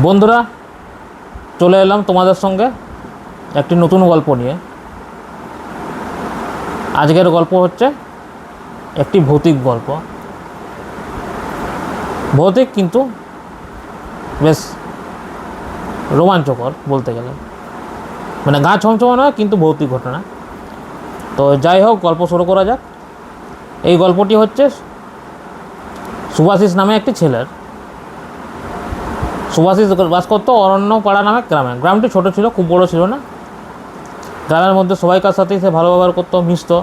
বন্ধুরা, চলে এলাম তোমাদের সঙ্গে একটি নতুন গল্প নিয়ে। আজকের গল্প হচ্ছে একটি ভৌতিক গল্প। ভৌতিক কিন্তু বেশ রোমাঞ্চকর বলতে গেলে, মানে গা ছমছমা নয়, কিন্তু ভৌতিক ঘটনা। তো যাই হোক, গল্প শুরু করা যাক। এই গল্পটি হচ্ছে সুভাষিস নামে একটি ছেলের। সুভাষিস বাস করতো অরণ্যপাড়া নামে গ্রামে। গ্রামটি ছোট ছিল, খুব বড় ছিল না। গ্রামের মধ্যে সবাইকার সাথেই সে ভালো ব্যবহার করতো, মিশতো।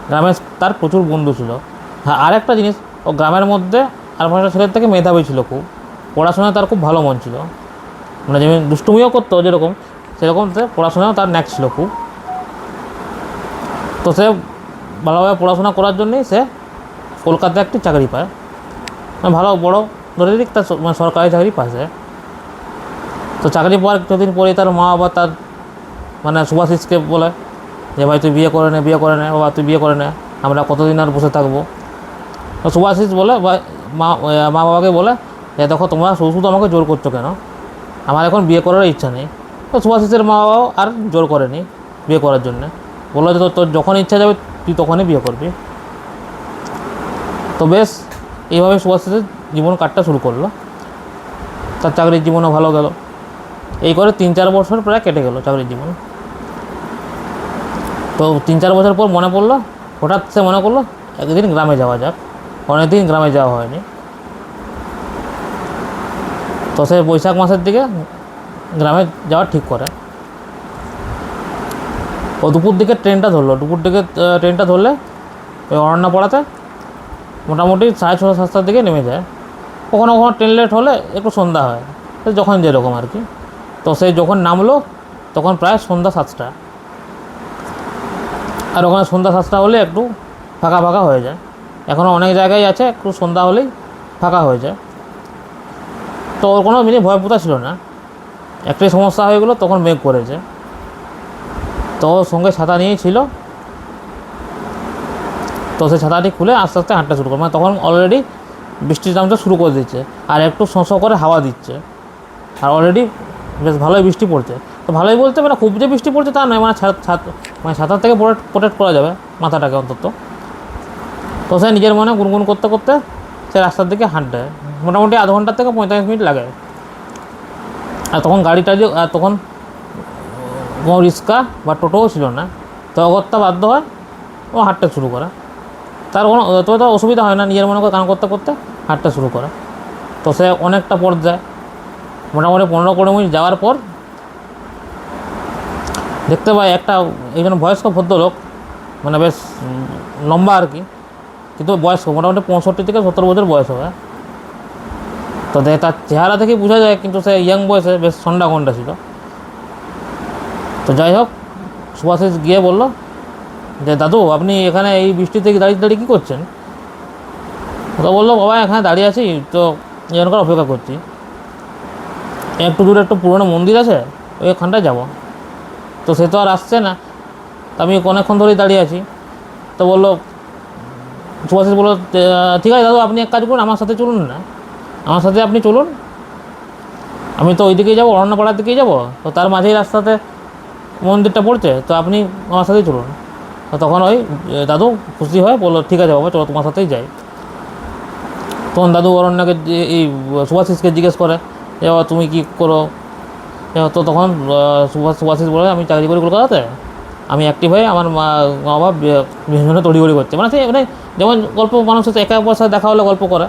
গ্রামে তার প্রচুর বন্ধু ছিল। হ্যাঁ, আরেকটা জিনিস, ও গ্রামের মধ্যে আর পাঁচটা ছেলের থেকে মেধাবী ছিল খুব। পড়াশোনায় তার খুব ভালো মন ছিল, মানে যেমন দুষ্টুমিও করতো যেরকম, সেরকম সে পড়াশোনাও তার ন্যাক ছিল খুব। তো সে ভালোভাবে পড়াশোনা করার জন্যই সে কলকাতায় একটি চাকরি পায়, মানে ভালো বড় ধরে দিক তার মানে সরকারি চাকরি পায় সে। তো চাকরি পাওয়ার কিছুদিন পরেই তার মা বাবা তার মানে সুভাষিসকে বলে যে ভাই তুই বিয়ে করে নে বাবা, তুই বিয়ে করে নে, আমরা কতদিন আর বসে থাকবো। তো সুভাষিস বলে মা বাবাকে বলে যে দেখো, তোমরা শুধু শুধু আমাকে জোর করছো কেন, আমার এখন বিয়ে করার ইচ্ছা নেই। তো সুভাষিসের মা বাবাও আর জোর করেনি বিয়ে করার জন্যে, বললো যে তোর যখন ইচ্ছা যাবে তুই তখনই বিয়ে করবি। তো বেশ এইভাবে সুভাষিসের জীবন কাটটা শুরু করলো। তার চাকরির জীবনও ভালো গেল। এই করে 3-4 বছর প্রায় কেটে গেল চাকরির জীবন। তো 3-4 বছর পর হঠাৎ সে মনে করলো একদিন গ্রামে যাওয়া যাক। অনেকদিন গ্রামে যাওয়া হয়নি। তো সে বৈশাখ মাসের দিকে গ্রামে যাওয়া ঠিক করে। ও দুপুর দিকে ট্রেনটা ধরলে ওই অরণ্যপাড়াতে মোটামুটি 6:30-7টার দিকে নেমে যায়। কখনো কখনো ট্রেন লেট হলে একটু সন্ধ্যা হয়, যখন যেরকম আর কি। তো সে যখন নামলো তখন প্রায় সন্ধ্যা 7টা। আর ওখানে সন্ধ্যা 7টা হলে একটু ফাঁকা ফাঁকা হয়ে যায়। এখনও অনেক জায়গায় আছে একটু সন্ধ্যা হলেই ফাঁকা হয়ে যায়। তো ওর কোনো ভয় পুতা ছিল না। একটাই সমস্যা হয়ে গেলো, তখন মেঘ করেছে। তো ওর সঙ্গে ছাতা নিয়েই ছিল। তো সে ছাতাটি খুলে আস্তে আস্তে হাঁটতে শুরু করে, মানে তখন অলরেডি বৃষ্টির নামটা শুরু করে দিচ্ছে, আর একটু শোঁ করে হাওয়া দিচ্ছে, আর অলরেডি বেশ ভালোই বৃষ্টি পড়ছে। তো ভালোই বলতে মানে খুব যে বৃষ্টি পড়ছে তা নয়, মানে ছাতার থেকে প্রোটেক্ট করা যাবে মাথাটাকে অন্তত। তো সে নিজের মনে গুনগুন করতে করতে সে রাস্তার দিকে হাঁটতে, মোটামুটি আধ ঘন্টা থেকে 45 মিনিট লাগে। আর তখন তখন কোনো রিক্সা বা টোটোও ছিল না। তো অগত্যা বাধ্য হয় ও হাঁটতে শুরু করে। তার কোনো তো অসুবিধা হয় না, নিজের মনে করে গান করতে করতে হাঁটতে শুরু করে। তো সে অনেকটা পথ যায়, মোটামুটি 15-20 মিনিট যাওয়ার পর দেখতে পাই একটা একজন বয়স্ক ভদ্রলোক, মানে বেশ লম্বা আর কি, কিন্তু বয়স্ক, মোটামুটি 65-70 বছর বয়স হবে। তো তার চেহারা থেকেই বোঝা যায়, কিন্তু সে ইয়াং বয়সে বেশ সন্ডা ছিল। তো যাই হোক, সুভাষিস গিয়ে বলল যে দাদু, আপনি এখানে এই বৃষ্টিতে দাঁড়িয়ে কী করছেন? তো বললো, বাবা এখানে দাঁড়িয়ে আছি তো এখানকার অপেক্ষা করছি। একটু দূরে একটু পুরনো মন্দির আছে, ওইখানটায় যাব। তো সে তো আর আসছে না, তো আমি অনেকক্ষণ ধরেই দাঁড়িয়ে আছি। তো বললো, সুভাষিস বললো, ঠিক আছে দাদু, আপনি এক কাজ করুন, আমার সাথে চলুন না, আমার সাথে আপনি চলুন, আমি তো ওই দিকেই যাবো, অরণ্যপাড়ার দিকেই যাবো। তো তার মাঝেই রাস্তাতে মন্দিরটা পড়ছে, তো আপনি আমার সাথেই চলুন। তো তখন ওই দাদু খুশি হয়ে বললো, ঠিক আছে বাবা, চলো তোমার সাথেই যাই। তখন দাদু অরণ্যকে এই সুভাষিসকে জিজ্ঞেস করে যে বাবা তুমি কী করো? তো তখন সুভাষিস বলে, আমি চাকরি করি কলকাতাতে, আমি অ্যাক্টিভ হয়ে আমার মা বাবা বিভিন্ন তড়িঘড়ি করছে, মানে যেমন গল্প মানুষ হচ্ছে একা পয়সা দেখা হলে গল্প করে,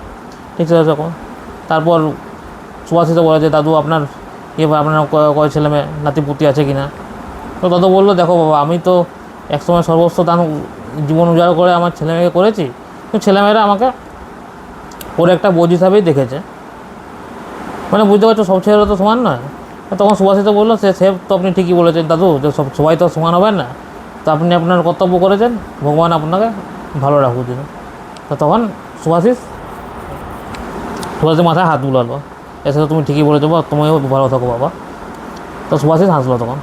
ঠিক আছে তখন। তারপর সুভাষিস বলে যে দাদু আপনার আপনার কয় ছেলে মেয়ে নাতিপুতি আছে কি না? তো দাদু বললো, দেখো বাবা, আমি তো একসময় সর্বস্ব দান জীবন উজাড় করে আমার ছেলেমেয়েকে করেছি, তো ছেলেমেয়েরা আমাকে ওর একটা বোঝ হিসাবেই দেখেছে, মানে বুঝতে পারছো সব ছেলেরা তো সমান নয়। তখন সুভাষিত বললো, সে তো আপনি ঠিকই বলেছেন দাদু, যে সবাই তো সমান হবে না, তো আপনি আপনার কর্তব্য করেছেন, ভগবান আপনাকে ভালো রাখুক দিন। তো তখন সুভাষিস মাথায় হাত বুলালো, এসে তুমি ঠিকই বলেছো বাবা, তুমিও ভালো থাকো বাবা। তো সুভাষিস হাসলো তখন।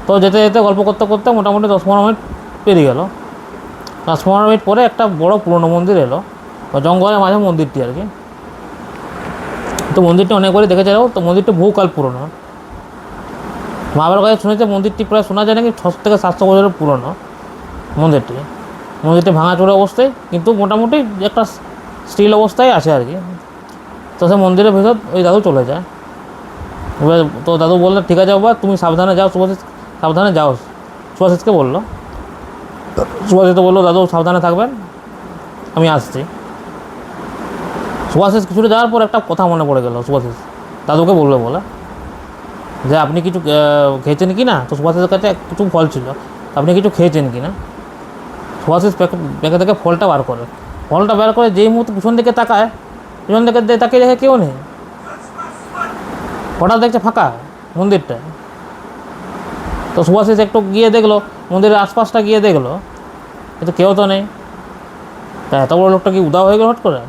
তো যেতে যেতে গল্প করতে করতে মোটামুটি 10-15 মিনিট পেরিয়ে গেল। 10-15 মিনিট পরে একটা বড় পুরনো মন্দির এলো, জঙ্গলের মাঝে মন্দিরটি আর কি। তো মন্দিরটা অনেকবারই দেখেছে যাও, তো মন্দিরটা বহুকাল পুরনো। মা বাবার কাছে শুনেছে মন্দিরটি প্রায় শোনা যায় নাকি 600 থেকে 700 বছরের পুরনো মন্দিরটি ভাঙাচোরা অবস্থায়, কিন্তু মোটামুটি একটা স্টিল অবস্থায় আছে আর কি। তো সে মন্দিরের ভেতর ওই দাদু চলে যায়। এবার তো দাদু বললো ঠিক আছে বাবা, তুমি সাবধানে যাও, সাবধানে যাও, সুভাষিসকে বললো। সুভাষিস তো বললো দাদু সাবধানে থাকবেন, আমি আসছি। সুভাষিস কিছুটা যাওয়ার পর একটা কথা মনে পড়ে গেল সুভাষিস দাদুকে বলবে বলে, যে আপনি কিছু খেয়েছেন কি না। তো সুভাষিসের কাছে কিছু ফল ছিল, আপনি কিছু খেয়েছেন কি না। সুভাষিস প্যাকেট থেকে ফলটা বার করে যেই মুহূর্তে পিছন দিকে তাকায়, পিছন দিকে তাকিয়ে দেখে কেউ নেই। হঠাৎ দেখছে ফাঁকা মন্দিরটা। তো সুভাষিস একটু গিয়ে দেখলো, মন্দিরের আশপাশটা গিয়ে দেখলো, কিন্তু কেউ তো নেই। তা এত বড় লোকটা কি উদাও হয়ে গেল হট করে।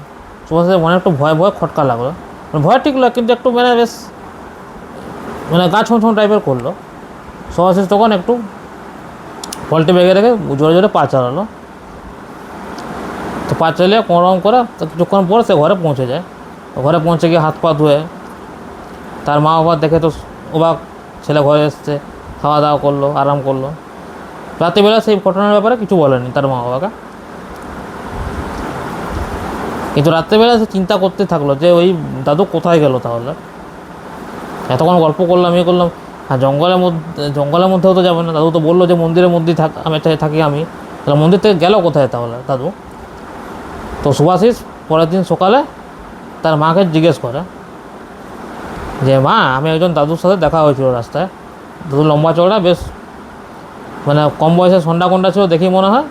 সুভাষিসের মনে একটু ভয় খটকা লাগলো, ভয় ঠিক লাগলো, কিন্তু একটু বেশ গা ছম টাইপের করলো। সুভাষিস তখন একটু ফলটি বেগে রেখে জোরে জোরে পা চালালো। তো পা চালিয়ে কোনোরকম করে কিছুক্ষণ পর সে ঘরে পৌঁছে যায়। তো ঘরে পৌঁছে গিয়ে হাত পা ধুয়ে, তার মা বাবা দেখে তো অবাক, ছেলে ঘরে এসছে, খাওয়া দাওয়া করলো, আরাম করলো। রাত্রিবেলা সেই ঘটনার ব্যাপারে কিছু বলেনি তার মা বাবাকে, কিন্তু রাত্রিবেলা সে চিন্তা করতে থাকলো যে ওই দাদু কোথায় গেল তাহলে। এতক্ষণ গল্প করলাম, করলাম, হ্যাঁ জঙ্গলের মধ্যেও তো যাবে না। দাদু তো বললো যে মন্দিরের মধ্যেই থাকি আমি, তাহলে মন্দির থেকে গেল কোথায় তাহলে দাদু। তো সুভাষিস পরের দিন সকালে তার মাকে জিজ্ঞেস করে যে মা, আমি একজন দাদুর সাথে দেখা হয়েছিল রাস্তায়। দাদু লম্বা চওড়া, বেশ কম বয়সে সন্ডা কন্ডা ছিল দেখেই মনে হয়।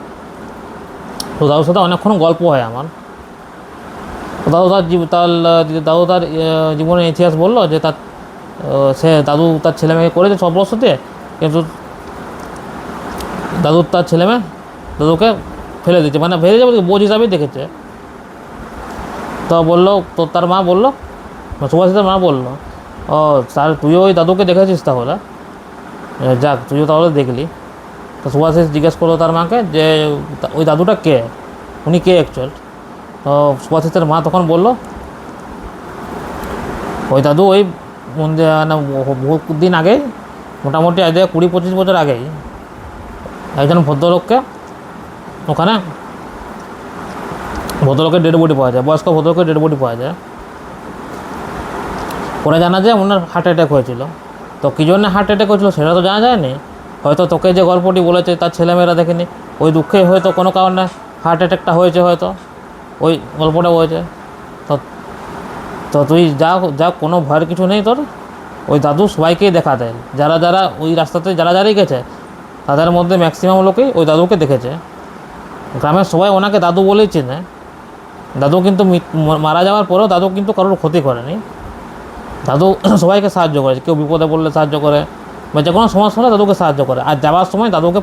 তো দাদুর সাথে অনেকক্ষণ গল্প হয় আমার। দাদু তার জীবনের ইতিহাস বললো যে দাদু তার ছেলে মেয়েকে করেছে সব বছরতে, কিন্তু তার ছেলে মেয়ে দাদুকে ফেলে দিচ্ছে, ফেলে যাবে বোঝ হিসাবেই দেখেছে। তো তার মা বললো, সুভাষিসের মা বললো, ও স্যার তুইও ওই দাদুকে দেখেছিস তাহলে, যাক তুইও তাহলে দেখলি। তো সুভাষিস জিজ্ঞেস করলো তার মাকে যে ওই দাদুটা কে, উনি কে অ্যাকচুয়াল। তো সুভাষিসের মা তখন বললো, ওই দাদু ওই মন্দির বহু দিন আগেই, মোটামুটি আজ 20-25 বছর আগেই একজন ভদ্রলোককে ওখানে ভদ্রলোকের ডেড বডি পাওয়া যায়, বয়স্ক ভদ্রলোকের ডেড বডি পাওয়া যায়। পরে জানা যায় ওনার হার্ট অ্যাটাক হয়েছিল। তো কী জন্য হার্ট অ্যাটাক হয়েছিল সেটা তো জানা যায়নি। হয়তো তোকে যে গল্পটি বলেছে তার ছেলেমেয়েরা দেখেনি, ওই দুঃখে হয়তো কোনো কারণে হার্ট অ্যাটাকটা হয়েছে, হয়তো ওই গল্পটা হয়েছে। তো তুই যা কোনো ভয়ের কিছু নেই তোর। ওই দাদু সবাইকেই দেখা দেয়, যারা ওই রাস্তাতে যারাই গেছে তাদের মধ্যে ম্যাক্সিমাম লোকেই ওই দাদুকে দেখেছে। গ্রামের সবাই ওনাকে দাদু বলেই চেনে। দাদু কিন্তু মারা যাওয়ার পরেও দাদু কিন্তু কারোর ক্ষতি করেনি। দাদু সবাইকে সাহায্য করেছে, কেউ বিপদে পড়লে সাহায্য করে, বা যে কোনো সমস্যা হলে দাদুকে সাহায্য করে। আর যাওয়ার সময় দাদুকে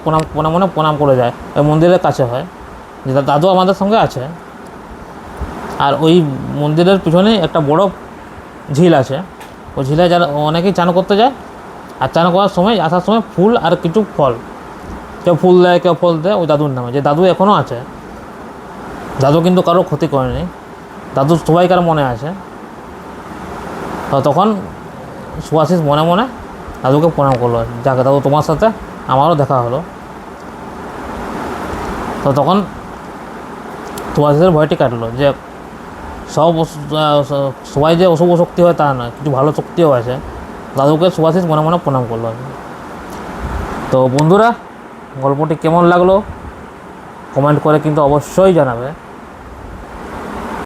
প্রণাম করে যায়, ওই মন্দিরের কাছে হয় যে দাদু আমাদের সঙ্গে আছে। আর ওই মন্দিরের পিছনে একটা বড় ঝিল আছে, ওই ঝিলে যারা অনেকেই চান করতে যায়। আর চান করার সময় আসার সময় ফুল আর কিছু ফল, কেউ ফুল দেয় কেউ ফল দেয় ওই দাদুর নামে, যে দাদু এখনও আছে। দাদু কিন্তু কারো ক্ষতি করেনি, দাদু সবাইকার মনে আছে। তো তখন সুভাষিস মনে মনে দাদুকে প্রণাম করলো, যাকে দাদু তোমার সাথে আমারও দেখা হলো। তো তখন সুভাষিসের ভয়টি কাটলো যে সবাই যে অশুভ শক্তি হয় তা নয়, কিছু ভালো শক্তিও আছে। দাদুকে সুভাষিস মনে মনে প্রণাম করলো। তো বন্ধুরা, গল্পটি কেমন লাগলো কমেন্ট করে কিন্তু অবশ্যই জানাবে।